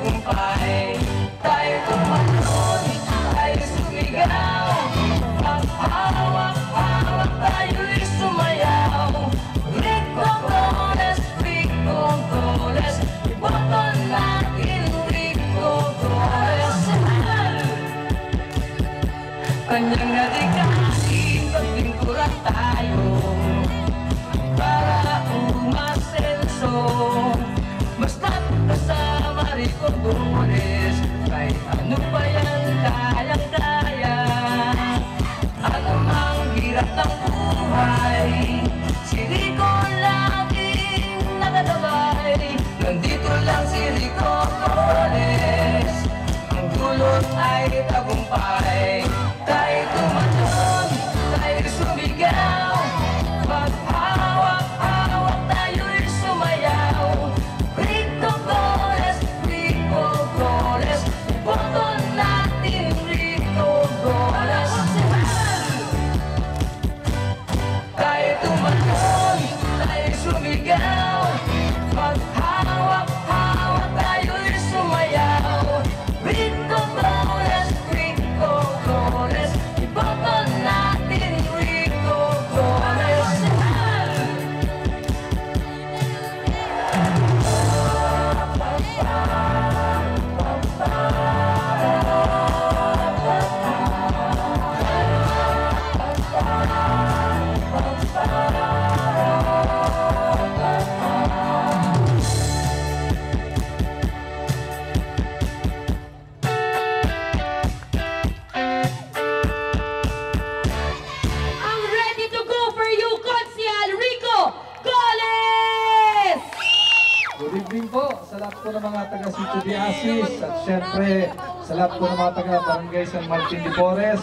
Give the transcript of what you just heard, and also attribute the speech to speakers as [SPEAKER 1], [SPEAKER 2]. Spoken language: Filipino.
[SPEAKER 1] tagumpay. Tayo tumalon, tayo sumigaw, maghawak-hawak tayo'y sumayaw. Rico Goles, iboto natin Rico Goles. Kanyang nadikain, paglingkuran tayo para umasenso. Basta't kasama Rico Goles, kahit ano pa yan kayang-kaya. Anumang hirap ng buhay, si Rico laging nakagabay. Nandito lang si Rico Goles, ang dulot ay tagumpay. Tayo tumalon, tayo sumigaw, maghawak-hawak tayo'y sumayaw. Rico Goles, iboto natin Rico Goles. Tayo tumalon, tayo sumigaw, maghawak-hawak tayo'y sumayaw. Rico Goles, iboto natin Rico Goles.
[SPEAKER 2] Ang ready to go for you, Konsyal Rico Goles!
[SPEAKER 3] Good evening po sa lahat po ng mga taga Sitio de Asis at syempre sa lahat po ng mga taga Barangay San Martin de Porres.